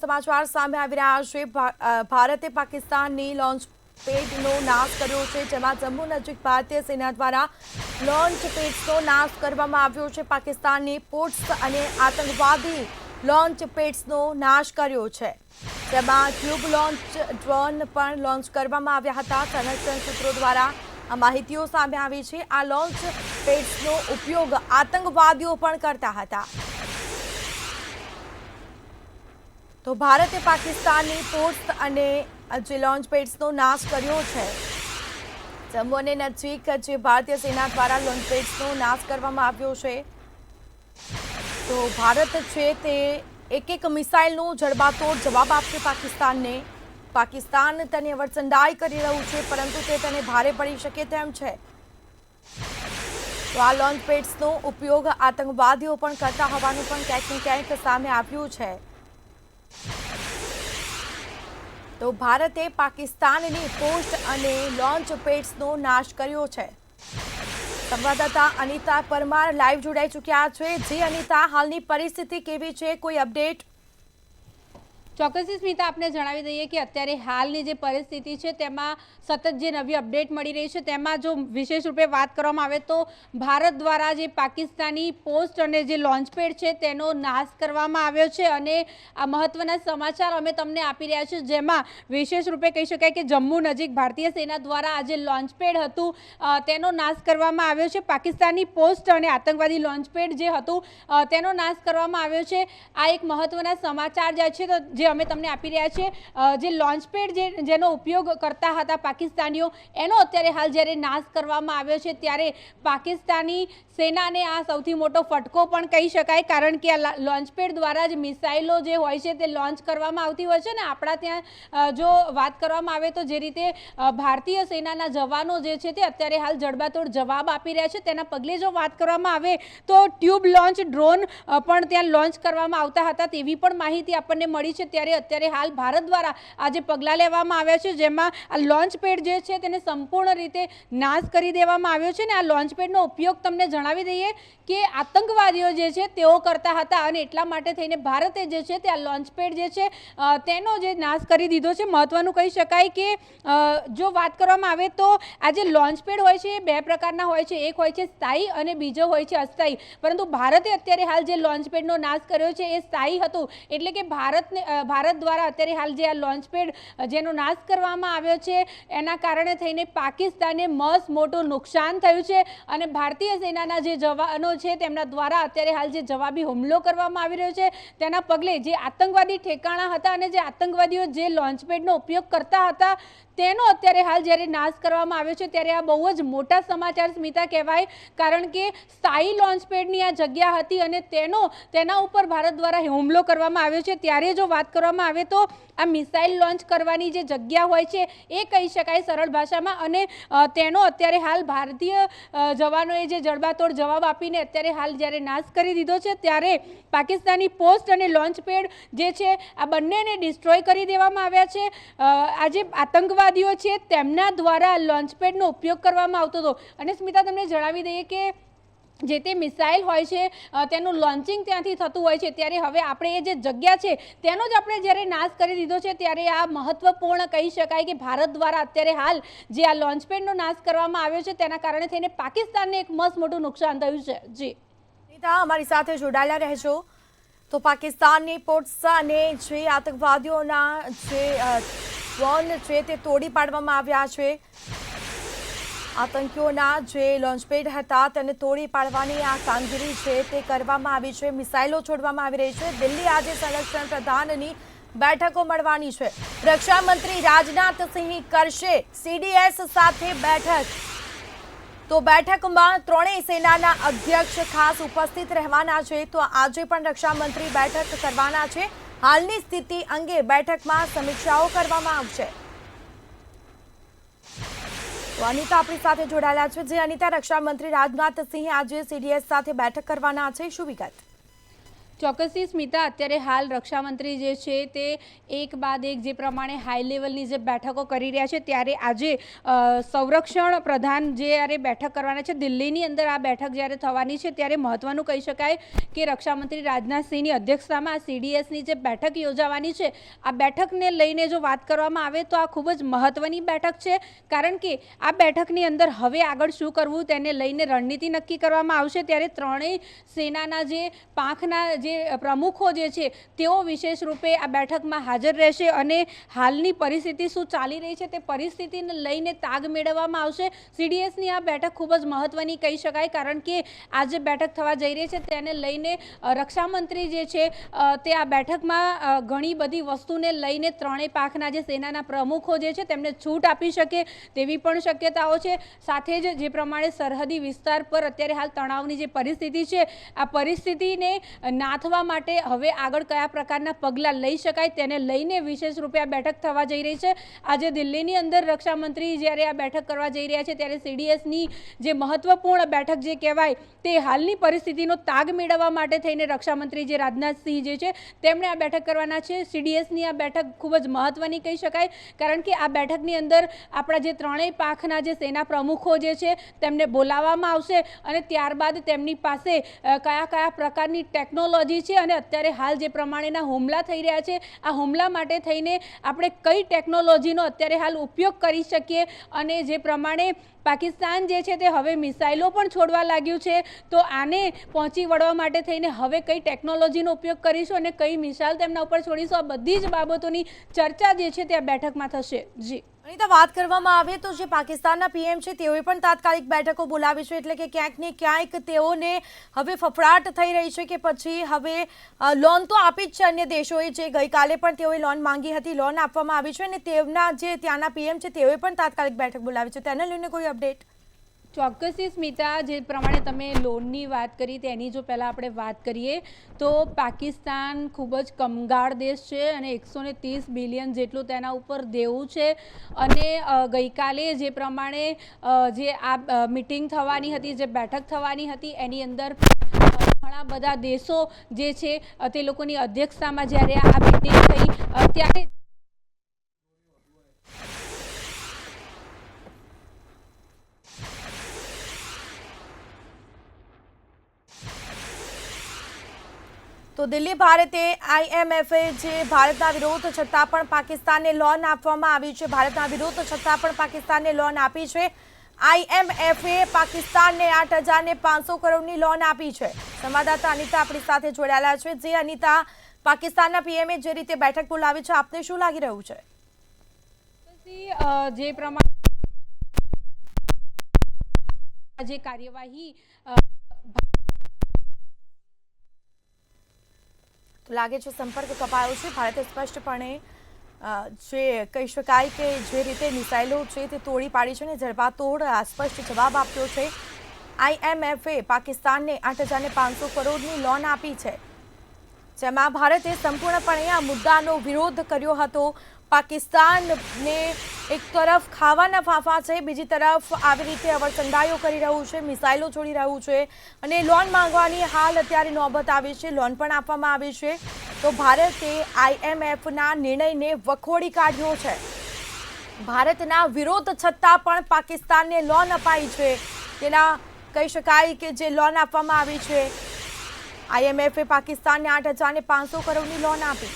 સમાચાર સામે આવી રહ્યા છે। ભારતે પાકિસ્તાનની લોન્ચ પેડનો નાશ કર્યો છે, જેમાં જમ્મુ નજીક ભારતીય સેના દ્વારા લોન્ચ પેડ્સનો નાશ કરવામાં આવ્યો છે। પાકિસ્તાનની પોસ્ટ અને આતંકવાદી લોન્ચ પેડ્સનો નાશ કર્યો છે, જેમાં ટ્યુબ લોન્ચ ડ્રોન પણ લોન્ચ કરવામાં આવ્યા હતા। સંરક્ષણ સૂત્રો દ્વારા આ માહિતીઓ સામે આવી છે। આ લોન્ચ પેડ્સનો ઉપયોગ આતંકવાદીઓ પણ કરતા હતા। તો ભારતે પાકિસ્તાનની પોસ્ટ અને જે લોન્ચ પેડ્સનો નાશ કર્યો છે, જમ્મુ અને નજીક જે ભારતીય સેના દ્વારા લોન્ચ પેડ્સનો નાશ કરવામાં આવ્યો છે। તો ભારત છે તે એક મિસાઇલનો જડબાતોડ જવાબ આપશે પાકિસ્તાનને। પાકિસ્તાન તેની અવરચંડાઈ કરી રહ્યું છે, પરંતુ તે તેને ભારે પડી શકે તેમ છે। તો આ લોન્ચ પેડ્સનો ઉપયોગ આતંકવાદીઓ પણ કરતા હોવાનું પણ ક્યાંક ને ક્યાંક સામે આવ્યું છે। તો ભારતે પાકિસ્તાનની પોસ્ટ અને લોન્ચ પેડ્સનો નાશ કર્યો છે। સંવાદદાતા અનિતા પરમાર લાઈવ જોડાઈ ચૂક્યા છે। જી અનિતા, હાલની પરિસ્થિતિ કેવી છે, કોઈ અપડેટ? ચોક્કસ સ્મિતા, આપને જણાવી દઈએ કે અત્યારે હાલની જે પરિસ્થિતિ છે તેમાં સતત જે નવી અપડેટ મળી રહી છે, તેમાં જો વિશેષ રૂપે વાત કરવામાં આવે તો ભારત દ્વારા જે પાકિસ્તાની પોસ્ટ અને જે લોન્ચ પેડ છે તેનો નાશ કરવામાં આવ્યો છે। અને આ મહત્વના સમાચાર અમે તમને આપી રહ્યા છીએ, જેમાં વિશેષ રૂપે કહી શકાય કે જમ્મુ નજીક ભારતીય સેના દ્વારા આ જે લોન્ચ પેડ હતું તેનો નાશ કરવામાં આવ્યો છે। પાકિસ્તાની પોસ્ટ અને આતંકવાદી લોન્ચ પેડ જે હતું તેનો નાશ કરવામાં આવ્યો છે। આ એક મહત્વના સમાચાર જે છે તો જે અમે તમને આપી રહ્યા છીએ, જે લોન્ચ પેડ જેનો ઉપયોગ કરતા હતા પાકિસ્તાનીઓ, એનો અત્યારે હાલ જ્યારે નાશ કરવામાં આવ્યો છે, ત્યારે પાકિસ્તાની સેનાને આ સૌથી મોટો ફટકો પણ કહી શકાય। કારણ કે આ લોન્ચ પેડ દ્વારા જ મિસાઇલો જે હોય છે તે લોન્ચ કરવામાં આવતી હોય છે ને આપણા ત્યાં જો વાત કરવામાં આવે તો જે રીતે ભારતીય સેનાના જવાનો જે છે તે અત્યારે હાલ જડબાતોડ જવાબ આપી રહ્યા છે, તેના પગલે જો વાત કરવામાં આવે તો ટ્યુબ લોન્ચ ડ્રોન પણ ત્યાં લોન્ચ કરવામાં આવતા હતા તેવી પણ માહિતી આપણને મળી છે। ત્યારે અત્યારે હાલ ભારત દ્વારા આ જે પગલાં લેવામાં આવ્યા છે, જેમાં આ લોન્ચ પેડ જે છે તેને સંપૂર્ણ રીતે નાશ કરી દેવામાં આવ્યો છે। ને આ લોન્ચ પેડનો ઉપયોગ તમને જણાવી દઈએ કે આતંકવાદીઓ જે છે તેઓ કરતા હતા, અને એટલા માટે થઈને ભારતે જે છે તે આ લોન્ચ પેડ જે છે તેનો જે નાશ કરી દીધો છે। મહત્વનું કહી શકાય કે જો વાત કરવામાં આવે તો આ જે લોન્ચ પેડ હોય છે એ બે પ્રકારના હોય છે, એક હોય છે સ્થાયી અને બીજો હોય છે અસ્થાયી। પરંતુ ભારતે અત્યારે હાલ જે લોન્ચ પેડનો નાશ કર્યો છે એ સ્થાયી હતું, એટલે કે ભારત દ્વારા અત્યારે હાલ જે આ લોન્ચ પેડ જેનો નાશ કરવામાં આવ્યો છે એના કારણે થઈને પાકિસ્તાનને મસ્ત મોટું નુકસાન થયું છે। અને ભારતીય સેનાના જે જવાનો છે તેમના દ્વારા અત્યારે હાલ જે જવાબી હુમલો કરવામાં આવી રહ્યો છે, તેના પગલે જે આતંકવાદી ઠેકાણા હતા અને જે આતંકવાદીઓ જે લોન્ચ પેડનો ઉપયોગ કરતા હતા તેનો અત્યારે હાલ જ્યારે નાશ કરવામાં આવ્યો છે, ત્યારે આ બહુ જ મોટા સમાચાર સ્મિતા કહેવાય। કારણ કે સ્થાયી લોન્ચ પેડની આ જગ્યા હતી અને તેના ઉપર ભારત દ્વારા હુમલો કરવામાં આવ્યો છે। ત્યારે જો વાત કરવામાં આવે તો આ મિસાઇલ લોન્ચ કરવાની જે જગ્યા હોય છે એ કહી શકાય સરળ ભાષામાં, અને તેનો અત્યારે હાલ ભારતીય જવાનોએ જે જડબાતોડ જવાબ આપીને અત્યારે હાલ જ્યારે નાશ કરી દીધો છે, ત્યારે પાકિસ્તાની પોસ્ટ અને લોન્ચ પેડ જે છે આ બંનેને ડિસ્ટ્રોય કરી દેવામાં આવ્યા છે। આ જે આતંકવાદીઓ છે તેમના દ્વારા લોન્ચ પેડનો ઉપયોગ કરવામાં આવતો હતો। અને સ્મિતા, તમને જણાવી દઈએ કે જે તે મિસાઇલ હોય છે તેનું લોન્ચિંગ ત્યાંથી થતું હોય છે, ત્યારે હવે આપણે એ જે જગ્યા છે તેનો જ આપણે જ્યારે નાશ કરી દીધો છે, ત્યારે આ મહત્વપૂર્ણ કહી શકાય કે ભારત દ્વારા અત્યારે હાલ જે આ લોન્ચ પેડનો નાશ કરવામાં આવ્યો છે તેના કારણે થઈને પાકિસ્તાનને એક મસ્ત મોટું નુકસાન થયું છે। જી અમારી સાથે જોડાયેલા રહેજો। તો પાકિસ્તાનની પોસ્ટ અને જે આતંકવાદીઓના જે ડ્રોન છે તે તોડી પાડવામાં આવ્યા છે। આતંકીઓના જે લોન્ચપેડ હતા તેને તોડી પાડવાની આ કામગીરી છે તે કરવામાં આવી છે। મિસાઇલો છોડવામાં આવી રહી છે। દિલ્હી આજે સંરક્ષણ પ્રધાનની બેઠકો મળવાની છે। રક્ષા મંત્રી રાજનાથ સિંહ કરશે CDS સાથે બેઠક। તો બેઠકમાં ત્રણેય સેનાના અધ્યક્ષ ખાસ ઉપસ્થિત રહેવાના છે। તો આજે પણ રક્ષા મંત્રી બેઠક કરવાના છે। હાલની સ્થિતિ અંગે બેઠકમાં સમીક્ષાઓ કરવામાં આવશે। તો અનિતા આપણી સાથે જોડાયેલા છે। જે અનિતા, રક્ષા મંત્રી રાજનાથ સિંહ આજે CDS સાથે બેઠક કરવાના છે, શું વિગત? ચોક્કસથી સ્મિતા, અત્યારે હાલ રક્ષામંત્રી જે છે તે એક બાદ એક જે પ્રમાણે હાઈ લેવલની જે બેઠકો કરી રહ્યા છે, ત્યારે આજે સંરક્ષણ પ્રધાન જ્યારે બેઠક કરવાના છે દિલ્હીની અંદર, આ બેઠક જ્યારે થવાની છે ત્યારે મહત્વનું કહી શકાય કે રક્ષામંત્રી રાજનાથસિંહની અધ્યક્ષતામાં CDSની જે બેઠક યોજાવાની છે, આ બેઠકને લઈને જો વાત કરવામાં આવે તો આ ખૂબ જ મહત્વની બેઠક છે, કારણ કે આ બેઠકની અંદર હવે આગળ શું કરવું તેને લઈને રણનીતિ નક્કી કરવામાં આવશે। ત્યારે ત્રણેય સેનાના જે પાંખના પ્રમુખો જે છે તેઓ વિશેષ રૂપે આ બેઠકમાં હાજર રહેશે અને હાલની પરિસ્થિતિ શું ચાલી રહી છે તે પરિસ્થિતિને લઈને તાગ મેળવવામાં આવશે। CDSની આ બેઠક ખૂબ જ મહત્વની કહી શકાય, કારણ કે આ જે બેઠક થવા જઈ રહી છે તેને લઈને રક્ષામંત્રી જે છે તે આ બેઠકમાં ઘણી બધી વસ્તુને લઈને ત્રણેય પાંખના જે સેનાના પ્રમુખો જે છે તેમને છૂટ આપી શકે તેવી પણ શક્યતાઓ છે। સાથે જ જે પ્રમાણે સરહદી વિસ્તાર પર અત્યારે હાલ તણાવની જે પરિસ્થિતિ છે, આ પરિસ્થિતિને નાથવા માટે હવે આગળ કયા પ્રકારના પગલાં લઈ શકાય તેને લઈને વિશેષ રૂપે આ બેઠક થવા જઈ રહી છે। આજે દિલ્હીની અંદર રક્ષામંત્રી જ્યારે આ બેઠક કરવા જઈ રહ્યા છે ત્યારે CDSની જે મહત્વપૂર્ણ બેઠક જે કહેવાય તે હાલની પરિસ્થિતિનો તાગ મેળવવા માટે થઈને રક્ષામંત્રી જે રાજનાથસિંહ જે છે તેમણે આ બેઠક કરવાના છે। CDSની આ બેઠક ખૂબ જ મહત્વની કહી શકાય, કારણ કે આ બેઠકની અંદર આપણા જે ત્રણેય પાંખના જે સેના પ્રમુખો જે છે તેમને બોલાવવામાં આવશે અને ત્યારબાદ તેમની પાસે કયા કયા પ્રકારની ટેકનોલોજી છે અને અત્યારે હાલ જે પ્રમાણેના હુમલા થઈ રહ્યા છે, આ હુમલા માટે થઈને આપણે કઈ ટેકનોલોજીનો અત્યારે હાલ ઉપયોગ કરી શકીએ અને જે પ્રમાણે પાકિસ્તાન જે છે તે હવે મિસાઇલો પણ છોડવા લાગ્યું છે, તો આને પહોંચી વળવા માટે થઈને હવે કઈ ટેકનોલોજીનો ઉપયોગ કરીશું અને કઈ મિસાઇલ તેમના ઉપર છોડીશું, આ બધી જ બાબતોની ચર્ચા જે છે તે આ બેઠકમાં થશે। જી અનિતા, વાત કરવામાં આવે તો જે પાકિસ્તાનના PM છે તેઓએ પણ તાત્કાલિક બેઠકો બોલાવી છે, એટલે કે ક્યાંક ને ક્યાંક તેઓને હવે ફફડાટ થઈ રહી છે કે પછી હવે લોન તો આપી જ છે અન્ય દેશોએ, જે ગઈકાલે પણ તેઓએ લોન માંગી હતી, લોન આપવામાં આવી છે અને તેમના જે ત્યાંના PM છે તેઓએ પણ તાત્કાલિક બેઠક બોલાવી છે, તેને લઈને કોઈ અપડેટ? ચોક્કસથી સ્મિતા, જે પ્રમાણે તમે લોનની વાત કરી તેની જો પહેલાં આપણે વાત કરીએ તો પાકિસ્તાન ખૂબ જ કમગાળ દેશ છે અને 130 બિલિયન જેટલું તેના ઉપર દેવું છે અને ગઈકાલે જે પ્રમાણે જે આ મિટિંગ થવાની હતી, જે બેઠક થવાની હતી એની અંદર ઘણા બધા દેશો જે છે તે લોકોની અધ્યક્ષતામાં જ્યારે આ મિટિંગ થઈ ત્યારે તો દિલ્હી ભારતે IMFએ જે ભારતના વિરોધ છતાં પણ પાકિસ્તાનને લોન આપવામાં આવી છે, ભારતના વિરોધ છતાં પણ પાકિસ્તાનને લોન આપી છે। IMFએ પાકિસ્તાનને 8,500 કરોડની લોન આપી છે। સંવાદદાતા અનિતા આપણી સાથે જોડાયેલા છે। જે અનિતા, પાકિસ્તાનના PMએ જે રીતે બેઠક બોલાવી છે, આપને શું લાગી રહ્યું છે? જે પ્રમાણે જે કાર્યવાહી લાગે છે સંપર્ક કપાયો છે। ભારતે સ્પષ્ટપણે જે કહી શકાય કે જે રીતે મિસાઇલો છે તે તોડી પાડી છે અને જડબાતોડ સ્પષ્ટ જવાબ આપ્યો છે। IMFએ પાકિસ્તાનને 8,500 કરોડની લોન આપી છે, જેમાં ભારતે સંપૂર્ણપણે આ મુદ્દાનો વિરોધ કર્યો હતો। પાકિસ્તાનને એક તરફ ખાવાના ફાંફા છે, બીજી તરફ આવી રીતે અવરચંદાઈઓ કરી રહ્યું છે, મિસાઇલો છોડી રહ્યું છે અને લોન માંગવાની હાલ અત્યારે નોબત આવી છે, લોન પણ આપવામાં આવી છે। તો ભારતે IMFના નિર્ણયને વખોડી કાઢ્યો છે। ભારતના વિરોધ છતાં પણ પાકિસ્તાનને લોન અપાઈ છે, તેના કહી શકાય કે જે લોન આપવામાં આવી છે, IMFએ પાકિસ્તાનને 8,500 કરોડની લોન આપી।